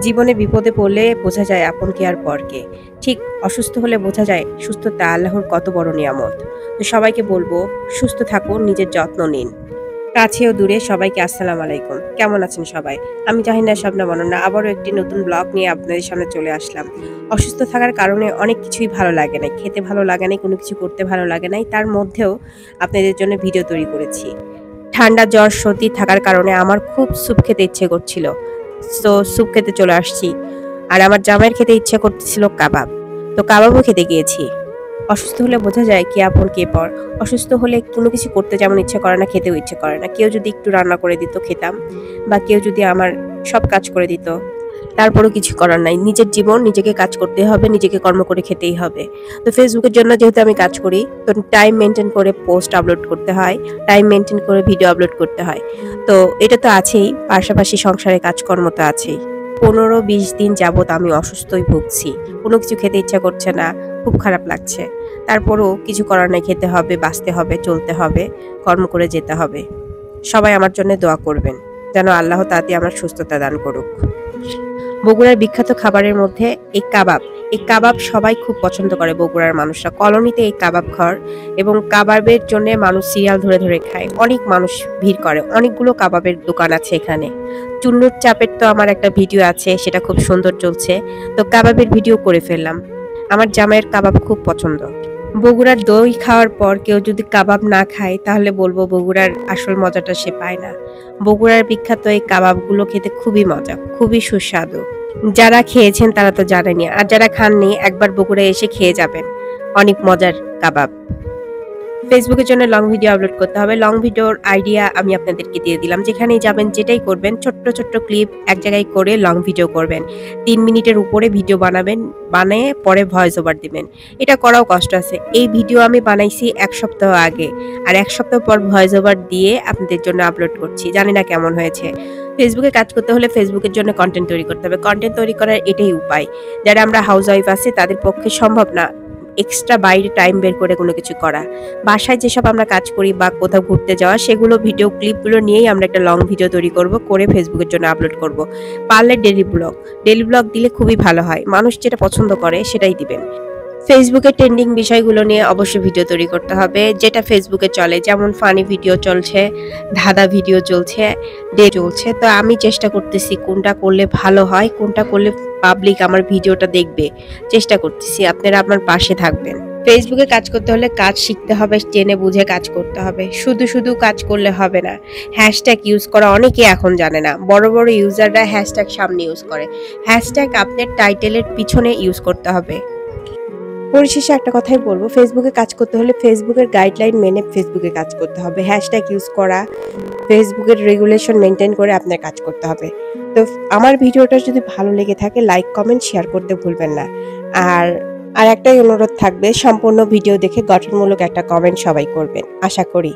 জীবনে বিপদে পড়লে বোঝা যায় আপন কে আর পর কে। ঠিক অসুস্থ হলে বোঝা যায় সুস্থতা আল্লাহর কত বড় নিয়ামত। তো সবাইকে বলবো সুস্থ থাকুন, নিজের যত্ন নিন। কাছে ও দূরে সবাইকে আসসালামু আলাইকুম। কেমন আছেন সবাই? আমি জাহিনা শবনম অনন্যা আবারও একটি নতুন ব্লগ নিয়ে আপনাদের সামনে চলে আসলাম। অসুস্থ থাকার কারণে অনেক কিছুই ভালো লাগে নাই। খেতে ভালো লাগে নাই, কোনো কিছু করতে ভালো লাগে নাই। তার মধ্যেও আপনাদের জন্য ভিডিও তৈরি করেছি। ঠান্ডা, জ্বর, সর্দি থাকার কারণে আমার খুব স্যুপ খেতে ইচ্ছে করছিল। তো স্যুপ খেতে চলে আসছি। আর আমার জামাইয়ের খেতে ইচ্ছে করতেছিল কাবাব। তো কাবাবও খেতে গিয়েছি। অসুস্থ হলে বোঝা যায় কে আপন কে পর। অসুস্থ হলে কোনো কিছু করতে যেমন ইচ্ছে করে না, খেতেও ইচ্ছে করে না। কেউ যদি একটু রান্না করে দিত খেতাম, বা কেউ যদি আমার সব কাজ করে দিত, তারপরও কিছু করার নাই। নিজের জীবন নিজেকে কাজ করতে হবে, নিজেকে কর্ম করে খেতেই হবে। তো ফেসবুকের জন্য যেহেতু আমি কাজ করি, তো টাইম মেনটেন করে পোস্ট আপলোড করতে হয়, টাইম মেনটেন করে ভিডিও আপলোড করতে হয়। তো এটা তো আছেই, পাশাপাশি সংসারে কাজকর্ম তো আছেই। 15-20 দিন যাবৎ আমি অসুস্থই ভুগছি। কোনো কিছু খেতে ইচ্ছা করছে না, খুব খারাপ লাগছে। তারপরও কিছু করার নাই, খেতে হবে, বাঁচতে হবে, চলতে হবে, কর্ম করে যেতে হবে। সবাই আমার জন্য দোয়া করবেন, যেন আল্লাহ তাআলা আমার সুস্থতা দান করুক। বগুড়ার বিখ্যাত খাবারের মধ্যে এই কাবাব। এই কাবাব সবাই খুব পছন্দ করে বগুড়ার মানুষরা। কলোনিতে এই কাবাব ঘর, এবং কাবাবের জন্য মানুষ সিরিয়াল ধরে ধরে খায়। অনেক মানুষ ভিড় করে, অনেকগুলো কাবাবের দোকান আছে এখানে। চুন্নুর চাপের তো আমার একটা ভিডিও আছে, সেটা খুব সুন্দর চলছে। তো কাবাবের ভিডিও করে ফেললাম। আমার জামাইয়ের কাবাব খুব পছন্দ। বগুড়ার দই খাওয়ার পর কেউ যদি কাবাব না খায়, তাহলে বলবো বগুড়ার আসল মজাটা সে পায় না। বগুড়ার বিখ্যাত এই কাবাবগুলো খেতে খুবই মজা, খুবই সুস্বাদু। যারা খেয়েছেন তারা তো জানেনই, আর যারা খাননি একবার বগুড়ায় এসে খেয়ে যাবেন। অনেক মজার কাবাব। ফেসবুকের জন্য লং ভিডিও আপলোড করতে হবে। লং ভিডিওর আইডিয়া আমি আপনাদেরকে দিয়ে দিলাম। যেখানেই যাবেন, যেটাই করবেন, ছোট্ট ছোট্ট ক্লিপ এক জায়গায় করে লং ভিডিও করবেন। 3 মিনিটের উপরে ভিডিও বানাবেন, বানিয়ে পরে ভয়েস ওভার দিবেন। এটা করাও কষ্ট আছে। এই ভিডিও আমি বানাইছি 1 সপ্তাহ আগে, আর 1 সপ্তাহ পর ভয়েস ওভার দিয়ে আপনাদের জন্য আপলোড করছি। জানি না কেমন হয়েছে। ফেসবুকে কাজ করতে হলে ফেসবুকের জন্য কন্টেন্ট তৈরি করতে হবে। কন্টেন্ট তৈরি করার এটাই উপায়। যারা আমরা হাউস ওয়াইফ আছি তাদের পক্ষে সম্ভব না এক্সট্রা বাইরে টাইম বের করে কোনো কিছু করা। বাসায় যেসব আমরা কাজ করি বা কোথাও ঘুরতে যাওয়া, সেগুলো ভিডিও ক্লিপগুলো নিয়েই আমরা একটা লং ভিডিও তৈরি করব, করে ফেসবুকের জন্য আপলোড করব। পারলে ডেইলি ব্লগ দিলে খুবই ভালো হয়। মানুষ যেটা পছন্দ করে সেটাই দিবেন। ফেসবুকে ট্রেন্ডিং বিষয়গুলো নিয়ে অবশ্যই ভিডিও তৈরি করতে হবে, যেটা ফেসবুকে চলে। যেমন ফানি ভিডিও চলছে, ধাঁধা ভিডিও চলছে, চলছে। তো আমি চেষ্টা করতেছি কোনটা করলে ভালো হয়, কোনটা করলে পাবলিক আমার ভিডিওটা দেখবে। চেষ্টা করতেছি, আপনারা আমার পাশে থাকবেন। ফেসবুকে কাজ করতে হলে কাজ শিখতে হবে, জেনে বুঝে কাজ করতে হবে। শুধু শুধু কাজ করলে হবে না। হ্যাশট্যাগ ইউজ করা অনেকে এখন জানে না। বড় বড় ইউজাররা হ্যাশট্যাগ সামনে ইউজ করে। হ্যাশট্যাগ আপনার টাইটেলের পিছনে ইউজ করতে হবে। পরিশেষে একটা কথাই বলবো, ফেসবুকে কাজ করতে হলে ফেসবুকের গাইডলাইন মেনে ফেসবুকে কাজ করতে হবে। হ্যাশট্যাগ ইউজ করা, ফেসবুকের রেগুলেশন মেনটেন করে আপনার কাজ করতে হবে। তো আমার ভিডিওটা যদি ভালো লেগে থাকে, লাইক, কমেন্ট, শেয়ার করতে ভুলবেন না। আর আর একটাই অনুরোধ থাকবে, সম্পূর্ণ ভিডিও দেখে গঠনমূলক একটা কমেন্ট সবাই করবেন, আশা করি।